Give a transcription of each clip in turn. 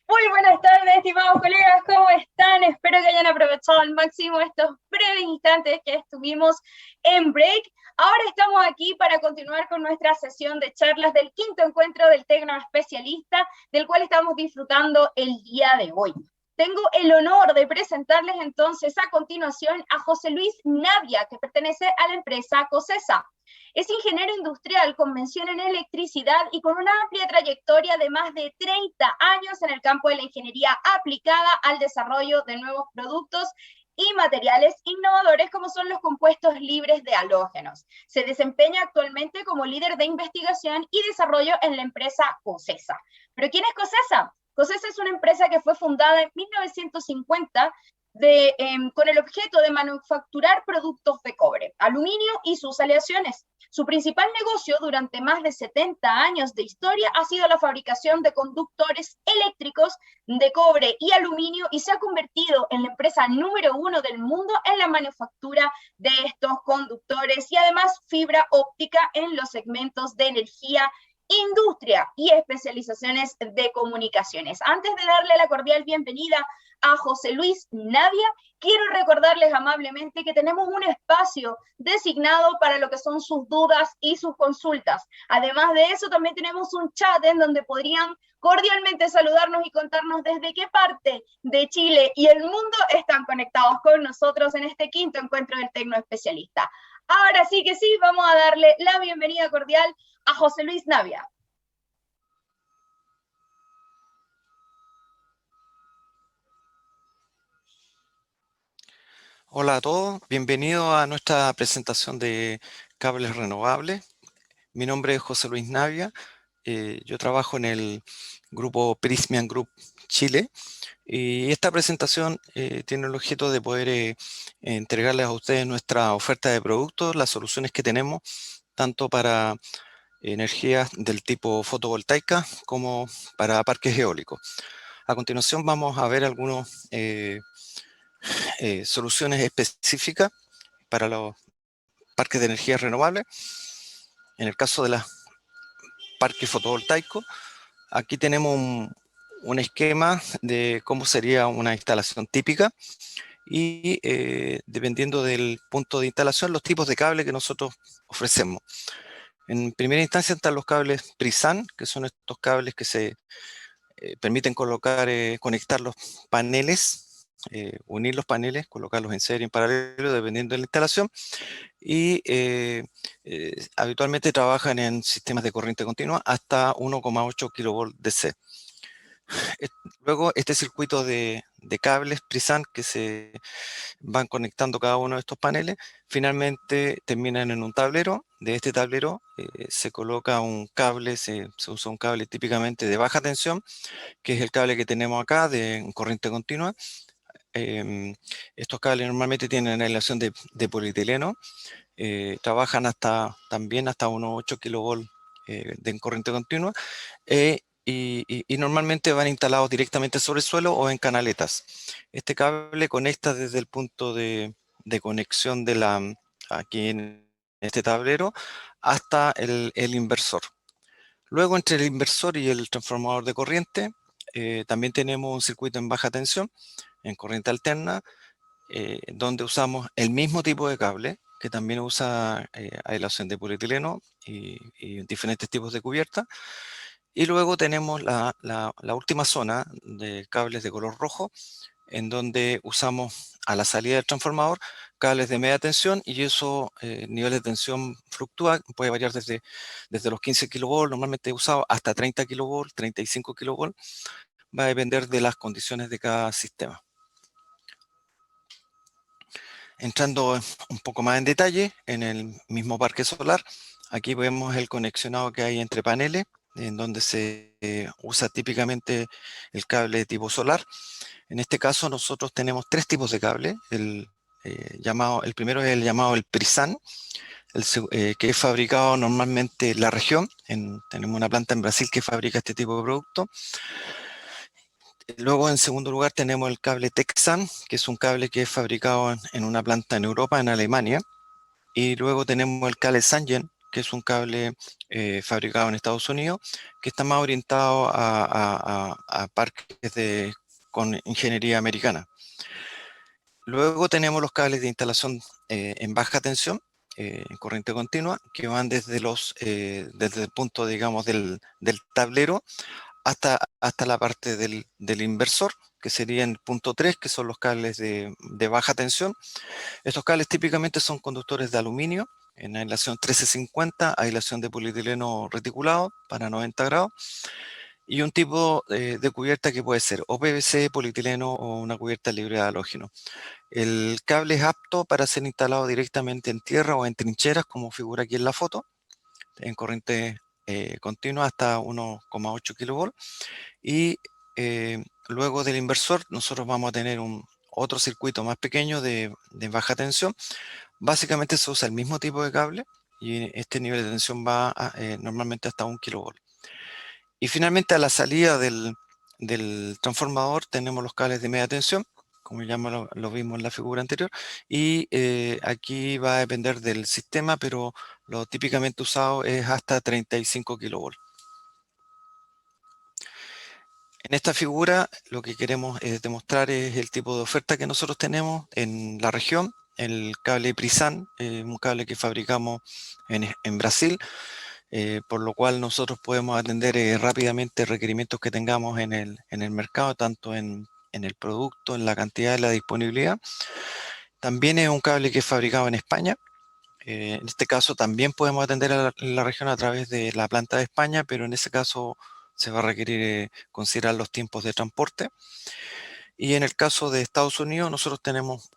Muy buenas tardes, estimados colegas, ¿cómo están? Espero que hayan aprovechado al máximo estos breves instantes que estuvimos en break. Ahora estamos aquí para continuar con nuestra sesión de charlas del quinto encuentro del Tecno Especialista, del cual estamos disfrutando el día de hoy. Tengo el honor de presentarles entonces a continuación a José Luis Navia, que pertenece a la empresa COSESA. Es ingeniero industrial con mención en electricidad y con una amplia trayectoria de más de 30 años en el campo de la ingeniería aplicada al desarrollo de nuevos productos y materiales innovadores como son los compuestos libres de halógenos. Se desempeña actualmente como líder de investigación y desarrollo en la empresa COSESA. ¿Pero quién es COSESA? COSESA es una empresa que fue fundada en 1950 con el objeto de manufacturar productos de cobre, aluminio y sus aleaciones. Su principal negocio durante más de 70 años de historia ha sido la fabricación de conductores eléctricos de cobre y aluminio y se ha convertido en la empresa número 1 del mundo en la manufactura de estos conductores y además fibra óptica en los segmentos de energía, industria y especializaciones de comunicaciones. Antes de darle la cordial bienvenida a José Luis Navia, quiero recordarles amablemente que tenemos un espacio designado para lo que son sus dudas y sus consultas. Además de eso, también tenemos un chat en donde podrían cordialmente saludarnos y contarnos desde qué parte de Chile y el mundo están conectados con nosotros en este quinto encuentro del Tecno Especialista. Ahora sí que sí, vamos a darle la bienvenida cordial a José Luis Navia. Hola a todos, bienvenidos a nuestra presentación de cables renovables. Mi nombre es José Luis Navia, yo trabajo en el grupo Prismian Group Chile y esta presentación tiene el objeto de poder entregarles a ustedes nuestra oferta de productos, las soluciones que tenemos, tanto para energías del tipo fotovoltaica como para parques eólicos. A continuación vamos a ver algunos soluciones específicas para los parques de energía renovable. En el caso de los parques fotovoltaicos, aquí tenemos un esquema de cómo sería una instalación típica y dependiendo del punto de instalación, los tipos de cable que nosotros ofrecemos. En primera instancia están los cables Prisan, que son estos cables que se permiten conectar los paneles, unir los paneles, colocarlos en serie, en paralelo, dependiendo de la instalación, y habitualmente trabajan en sistemas de corriente continua hasta 1,8 kV DC. Luego este circuito de cables Prisan que se van conectando cada uno de estos paneles, finalmente terminan en un tablero. De este tablero se coloca un cable, se usa un cable típicamente de baja tensión, que es el cable que tenemos acá de corriente continua. Estos cables normalmente tienen aislación de polietileno, trabajan también hasta unos 8 kV de corriente continua y normalmente van instalados directamente sobre el suelo o en canaletas. Este cable conecta desde el punto de conexión aquí en este tablero hasta el inversor. Luego entre el inversor y el transformador de corriente también tenemos un circuito en baja tensión, en corriente alterna, donde usamos el mismo tipo de cable, que también usa aislación de polietileno y diferentes tipos de cubierta. Y luego tenemos la última zona de cables de color rojo, en donde usamos a la salida del transformador cables de media tensión y eso, nivel de tensión fluctúa, puede variar desde los 15 kV normalmente usado hasta 30 kV, 35 kV, va a depender de las condiciones de cada sistema. Entrando un poco más en detalle, en el mismo parque solar, aquí vemos el conexionado que hay entre paneles, en donde se usa típicamente el cable tipo solar. En este caso nosotros tenemos tres tipos de cable. El primero es el llamado el Prisan, que es fabricado normalmente en la región. Tenemos una planta en Brasil que fabrica este tipo de producto. Luego, en segundo lugar, tenemos el cable Texan, que es un cable que es fabricado en una planta en Europa, en Alemania. Y luego tenemos el cable Sangen, que es un cable fabricado en Estados Unidos, que está más orientado a parques con ingeniería americana. Luego tenemos los cables de instalación en baja tensión, en corriente continua, que van desde el punto, digamos, del tablero hasta la parte del inversor, que sería en punto 3, que son los cables de baja tensión. Estos cables típicamente son conductores de aluminio, en aislación 1350, aislación de polietileno reticulado para 90 grados, y un tipo de cubierta que puede ser o PVC, polietileno o una cubierta libre de halógeno. El cable es apto para ser instalado directamente en tierra o en trincheras, como figura aquí en la foto, en corriente continua hasta 1,8 kV. Y luego del inversor nosotros vamos a tener otro circuito más pequeño de baja tensión. Básicamente se usa el mismo tipo de cable y este nivel de tensión va normalmente hasta 1 kV. Y finalmente a la salida del transformador tenemos los cables de media tensión, como ya lo vimos en la figura anterior, y aquí va a depender del sistema, pero lo típicamente usado es hasta 35 kV. En esta figura lo que queremos demostrar es el tipo de oferta que nosotros tenemos en la región. El cable Prisan, un cable que fabricamos en Brasil, por lo cual nosotros podemos atender rápidamente requerimientos que tengamos en el mercado, tanto en el producto, en la cantidad y la disponibilidad. También es un cable que es fabricado en España. En este caso también podemos atender a la región a través de la planta de España, pero en ese caso se va a requerir considerar los tiempos de transporte. Y en el caso de Estados Unidos, nosotros tenemos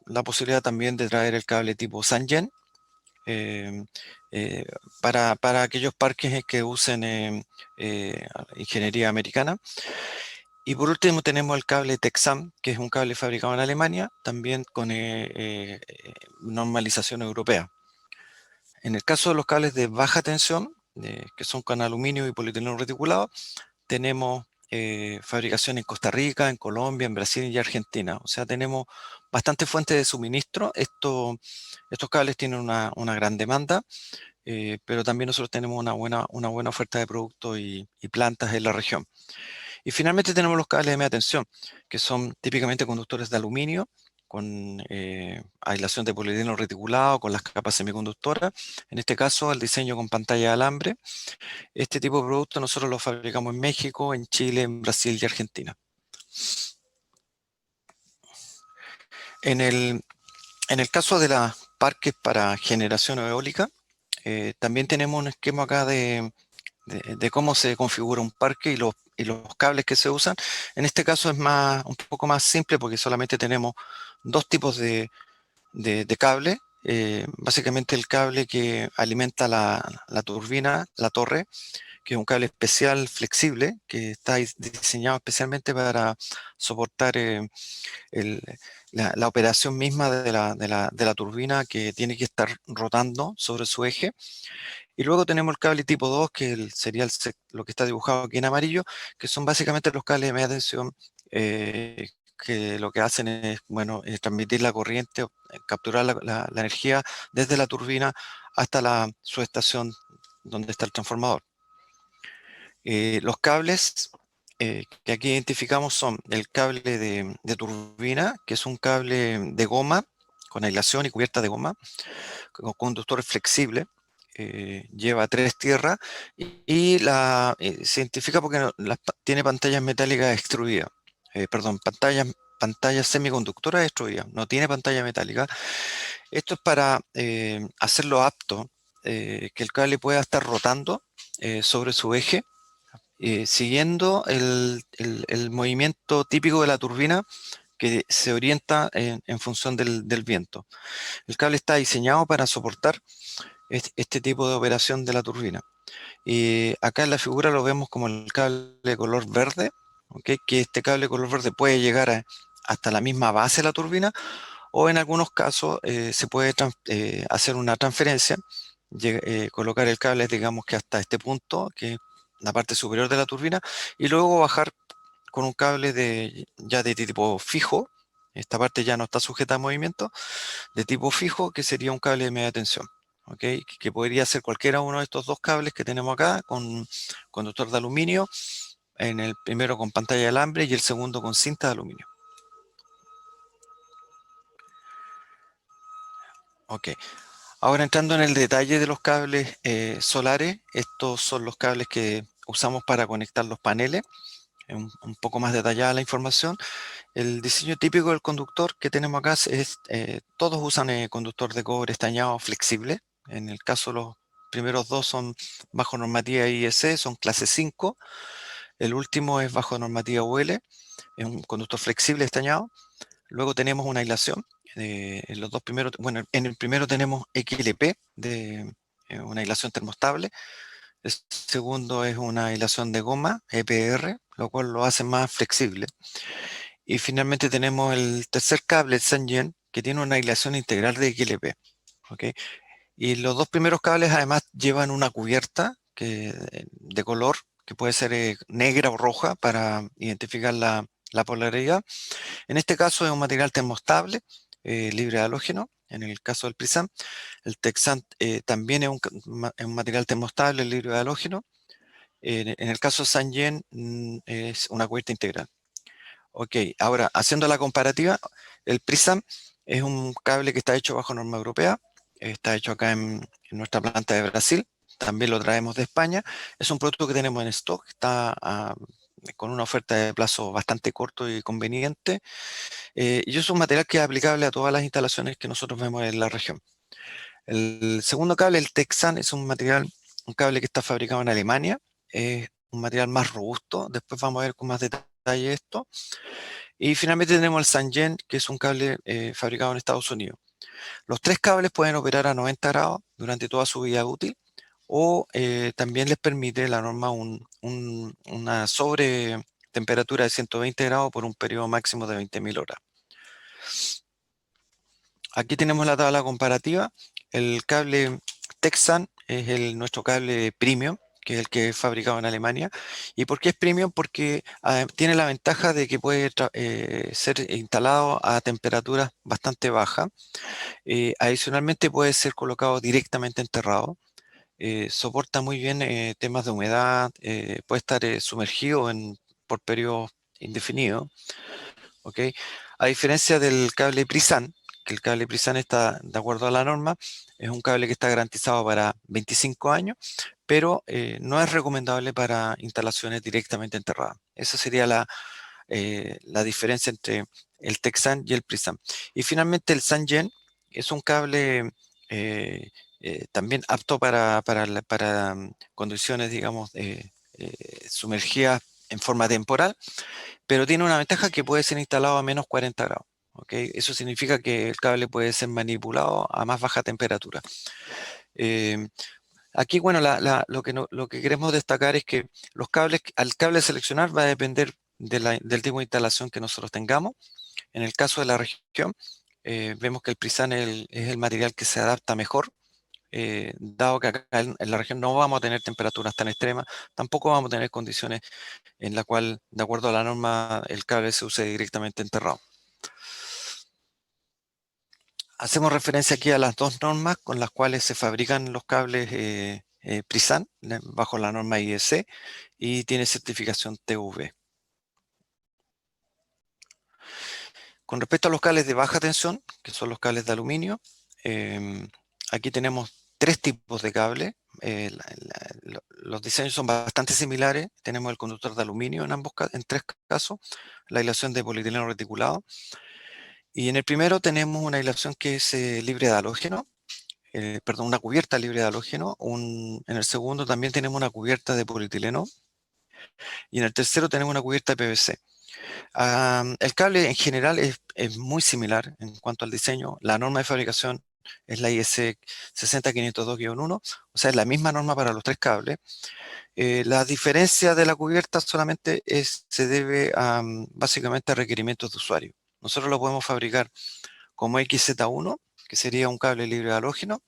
la posibilidad también de traer el cable tipo Sangen, eh, eh, para aquellos parques que usen ingeniería americana. Y por último tenemos el cable Texam, que es un cable fabricado en Alemania, también con normalización europea. En el caso de los cables de baja tensión, que son con aluminio y polietileno reticulado, tenemos fabricación en Costa Rica, en Colombia, en Brasil y Argentina. O sea, tenemos bastante fuentes de suministro. Estos cables tienen una gran demanda, pero también nosotros tenemos una buena oferta de productos y plantas en la región. Y finalmente tenemos los cables de media tensión, que son típicamente conductores de aluminio, con aislación de polietileno reticulado, con las capas semiconductoras. En este caso, el diseño con pantalla de alambre. Este tipo de producto nosotros lo fabricamos en México, en Chile, en Brasil y Argentina. En el caso de los parques para generación eólica, también tenemos un esquema acá de cómo se configura un parque y los cables que se usan. En este caso es un poco más simple porque solamente tenemos dos tipos de cable. Básicamente el cable que alimenta la turbina, la torre, que es un cable especial flexible que está diseñado especialmente para soportar la operación misma de la turbina, que tiene que estar rotando sobre su eje. Y luego tenemos el cable tipo 2, que sería lo que está dibujado aquí en amarillo, que son básicamente los cables de media tensión, que lo que hacen es, bueno, transmitir la corriente, capturar la energía desde la turbina hasta la subestación donde está el transformador. Los cables que aquí identificamos son el cable de turbina, que es un cable de goma, con aislación y cubierta de goma, con conductor flexible. Lleva 3 tierras y se identifica porque tiene pantallas metálicas extruidas, perdón, pantallas semiconductoras extruidas, no tiene pantalla metálica. Esto es para hacerlo apto, que el cable pueda estar rotando sobre su eje, siguiendo el movimiento típico de la turbina, que se orienta en función del viento. El cable está diseñado para soportar este tipo de operación de la turbina. Y acá en la figura lo vemos como el cable de color verde, ¿okay? Que este cable de color verde puede llegar hasta la misma base de la turbina, o en algunos casos se puede hacer una transferencia, colocar el cable, digamos que hasta este punto, que es la parte superior de la turbina, y luego bajar con un cable ya de tipo fijo. Esta parte ya no está sujeta a movimiento, de tipo fijo, que sería un cable de media tensión. ¿ok? Que podría ser cualquiera uno de estos dos cables que tenemos acá, con conductor de aluminio, en el primero con pantalla de alambre y el segundo con cinta de aluminio. Ok, ahora entrando en el detalle de los cables solares, estos son los cables que usamos para conectar los paneles. Un poco más detallada la información. El diseño típico del conductor que tenemos acá es, todos usan conductor de cobre estañado flexible. En el caso los primeros dos son bajo normativa IEC, son clase 5. El último es bajo normativa UL, es un conductor flexible estañado. Luego tenemos una aislación. En los dos primeros, bueno, en el primero tenemos XLP, de una aislación termostable. El segundo es una aislación de goma, EPR, lo cual lo hace más flexible. Y finalmente tenemos el tercer cable, el Sangen, que tiene una aislación integral de XLP. ¿Ok? Y los dos primeros cables además llevan una cubierta de color, que puede ser negra o roja, para identificar la polaridad. En este caso es un material termostable, libre de halógeno, en el caso del Prism. El Texan también es un material termostable, libre de halógeno. En el caso de Sangen es una cubierta integral. Ok, ahora haciendo la comparativa, el Prism es un cable que está hecho bajo norma europea, está hecho acá en nuestra planta de Brasil, también lo traemos de España. Es un producto que tenemos en stock, está con una oferta de plazo bastante corto y conveniente, y es un material que es aplicable a todas las instalaciones que nosotros vemos en la región. El segundo cable, el Texan, es un cable que está fabricado en Alemania, es un material más robusto, después vamos a ver con más detalle esto. Y finalmente tenemos el Sangen, que es un cable fabricado en Estados Unidos. Los tres cables pueden operar a 90 grados durante toda su vida útil, o también les permite la norma una sobre temperatura de 120 grados por un periodo máximo de 20.000 horas. Aquí tenemos la tabla comparativa. El cable Texan es nuestro cable premium, que es el que es fabricado en Alemania. ¿Y por qué es premium? Porque tiene la ventaja de que puede ser instalado a temperaturas bastante bajas. Adicionalmente puede ser colocado directamente enterrado. Soporta muy bien temas de humedad, puede estar sumergido por periodos indefinidos. ¿Ok? A diferencia del cable Prisan, que el cable Prisan está de acuerdo a la norma, es un cable que está garantizado para 25 años, pero no es recomendable para instalaciones directamente enterradas. Esa sería la diferencia entre el Texan y el Prism. Y finalmente el Sangen es un cable también apto para condiciones, digamos, sumergidas en forma temporal, pero tiene una ventaja que puede ser instalado a menos 40 grados. ¿Ok? Eso significa que el cable puede ser manipulado a más baja temperatura. Eh, Aquí, bueno, lo que queremos destacar es que al cable seleccionar va a depender del tipo de instalación que nosotros tengamos. En el caso de la región, vemos que el Prisan es el material que se adapta mejor, dado que acá en la región no vamos a tener temperaturas tan extremas, tampoco vamos a tener condiciones en la cual, de acuerdo a la norma, el cable se use directamente enterrado. Hacemos referencia aquí a las dos normas con las cuales se fabrican los cables Prisan, bajo la norma IEC, y tiene certificación TUV. Con respecto a los cables de baja tensión, que son los cables de aluminio, aquí tenemos tres tipos de cables. Los diseños son bastante similares. Tenemos el conductor de aluminio en tres casos, la aislación de polietileno reticulado. Y en el primero tenemos una aislación que es libre de halógeno, perdón, una cubierta libre de halógeno. En el segundo también tenemos una cubierta de polietileno. Y en el tercero tenemos una cubierta de PVC. El cable en general es muy similar en cuanto al diseño. La norma de fabricación es la IS 60502-1, o sea, es la misma norma para los tres cables. La diferencia de la cubierta solamente se debe básicamente a requerimientos de usuario. Nosotros lo podemos fabricar como XZ1, que sería un cable libre de halógeno,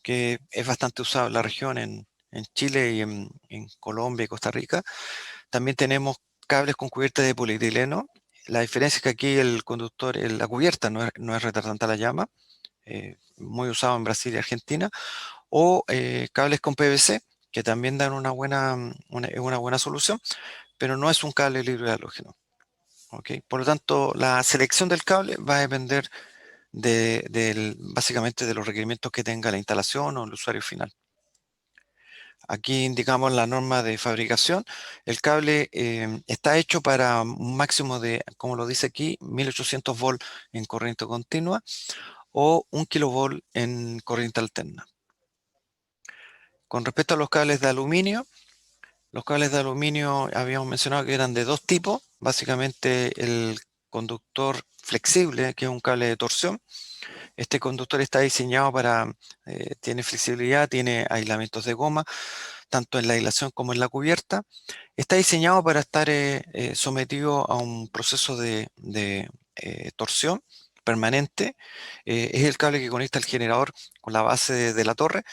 que es bastante usado en la región, en Chile y en Colombia y Costa Rica. También tenemos cables con cubierta de polietileno. La diferencia es que aquí el conductor, la cubierta no es retardante a la llama, muy usado en Brasil y Argentina, o cables con PVC, que también dan una buena solución, pero no es un cable libre de halógeno. ¿Ok? Por lo tanto, la selección del cable va a depender básicamente de los requerimientos que tenga la instalación o el usuario final. Aquí indicamos la norma de fabricación. El cable está hecho para un máximo de, como lo dice aquí, 1800 volts en corriente continua o 1 kilovolt en corriente alterna. Con respecto a los cables de aluminio habíamos mencionado que eran de dos tipos. Básicamente el conductor flexible, que es un cable de torsión. Este conductor está diseñado tiene flexibilidad, tiene aislamientos de goma, tanto en la aislación como en la cubierta. Está diseñado para estar sometido a un proceso de torsión permanente. Es el cable que conecta el generador con la base de la torre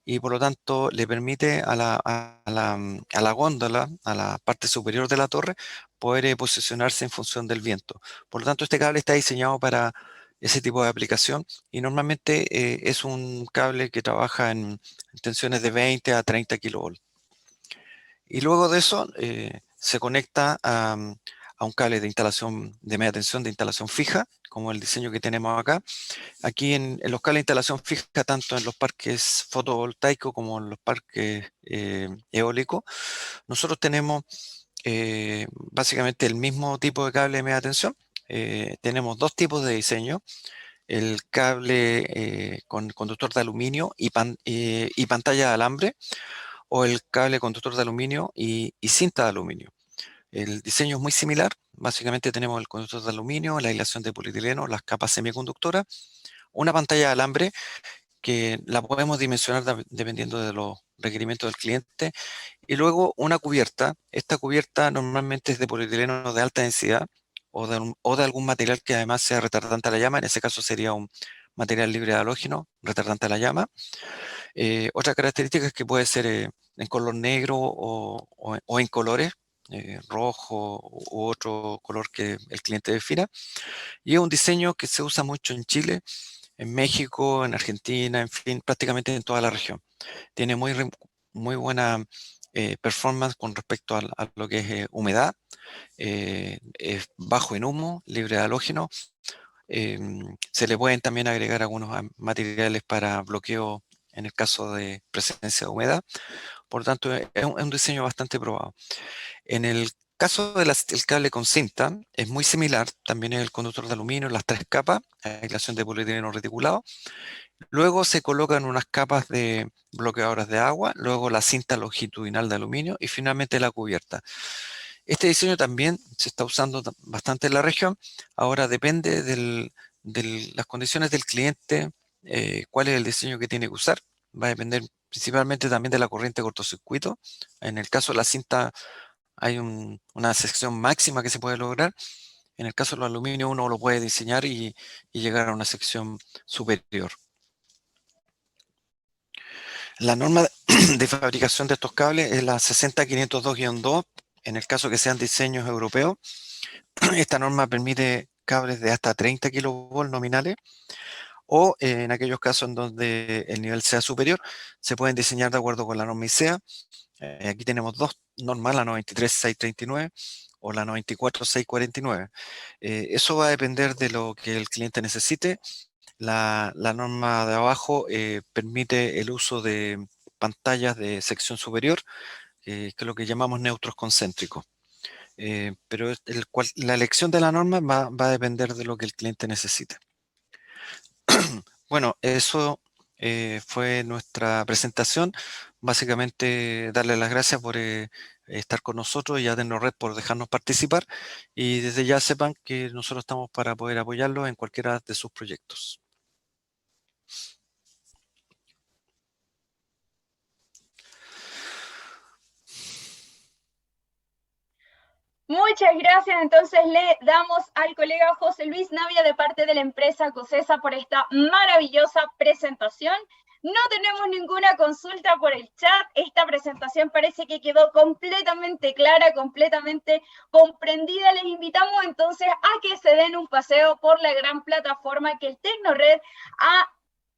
y por lo tanto le permite a la góndola, a la parte superior de la torre, poder posicionarse en función del viento. Por lo tanto, este cable está diseñado para ese tipo de aplicación y normalmente es un cable que trabaja en tensiones de 20 a 30 kilovolts. Y luego de eso se conecta a un cable de instalación de media tensión, de instalación fija, como el diseño que tenemos acá. Aquí en los cables de instalación fija, tanto en los parques fotovoltaicos como en los parques eólicos, nosotros tenemos básicamente el mismo tipo de cable de media tensión. Tenemos dos tipos de diseño: el cable con conductor de aluminio y pantalla de alambre, o el cable conductor de aluminio y cinta de aluminio. El diseño es muy similar. Básicamente tenemos el conductor de aluminio, la aislación de polietileno, las capas semiconductoras, una pantalla de alambre que la podemos dimensionar dependiendo de los requerimientos del cliente, y luego una cubierta. Esta cubierta normalmente es de polietileno de alta densidad o de algún material que además sea retardante a la llama. En ese caso sería un material libre de halógeno, retardante a la llama. Otra característica es que puede ser en color negro o en colores, rojo u otro color que el cliente defina. Y es un diseño que se usa mucho en Chile, en México, en Argentina, en fin, prácticamente en toda la región. Tiene muy buena performance con respecto a lo que es humedad, es bajo en humo, libre de halógeno. Se le pueden también agregar algunos materiales para bloqueo en el caso de presencia de humedad. Por lo tanto, es un diseño bastante probado. En el caso del cable con cinta, es muy similar. También es el conductor de aluminio, las tres capas, aislación de polietileno reticulado. Luego se colocan unas capas de bloqueadoras de agua, luego la cinta longitudinal de aluminio y finalmente la cubierta. Este diseño también se está usando bastante en la región. Ahora depende de las condiciones del cliente, cuál es el diseño que tiene que usar. Va a depender principalmente también de la corriente de cortocircuito. En el caso de la cinta hay una sección máxima que se puede lograr. En el caso de los aluminio uno lo puede diseñar y llegar a una sección superior. La norma de fabricación de estos cables es la 60502-2, en el caso que sean diseños europeos. Esta norma permite cables de hasta 30 kilovolts nominales, o en aquellos casos en donde el nivel sea superior, se pueden diseñar de acuerdo con la norma ISEA. Aquí tenemos dos normas, la 93639 o la 94649. Eso va a depender de lo que el cliente necesite. La norma de abajo permite el uso de pantallas de sección superior, que es lo que llamamos neutros concéntricos. Pero la elección de la norma va a depender de lo que el cliente necesite. Bueno, eso fue nuestra presentación. Básicamente darle las gracias por estar con nosotros y a Tecnored por dejarnos participar, y desde ya sepan que nosotros estamos para poder apoyarlos en cualquiera de sus proyectos. Muchas gracias. Entonces le damos al colega José Luis Navia de parte de la empresa COSESA por esta maravillosa presentación. No tenemos ninguna consulta por el chat. Esta presentación parece que quedó completamente clara, completamente comprendida. Les invitamos entonces a que se den un paseo por la gran plataforma que el Tecnored ha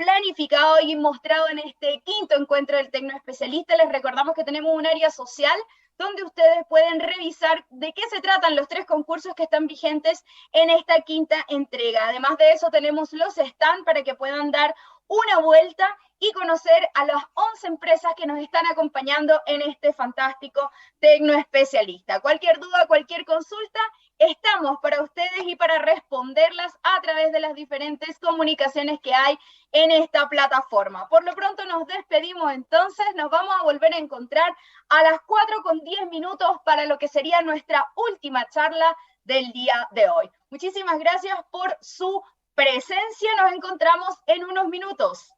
planificado y mostrado en este quinto encuentro del Tecnoespecialista. Les recordamos que tenemos un área social donde ustedes pueden revisar de qué se tratan los 3 concursos que están vigentes en esta quinta entrega. Además de eso, tenemos los stands para que puedan dar una vuelta y conocer a las 11 empresas que nos están acompañando en este fantástico Tecnoespecialista. Cualquier duda, cualquier consulta, estamos para ustedes y para responderlas a través de las diferentes comunicaciones que hay en esta plataforma. Por lo pronto nos despedimos entonces, nos vamos a volver a encontrar a las 4:10 para lo que sería nuestra última charla del día de hoy. Muchísimas gracias por su presencia, nos encontramos en unos minutos.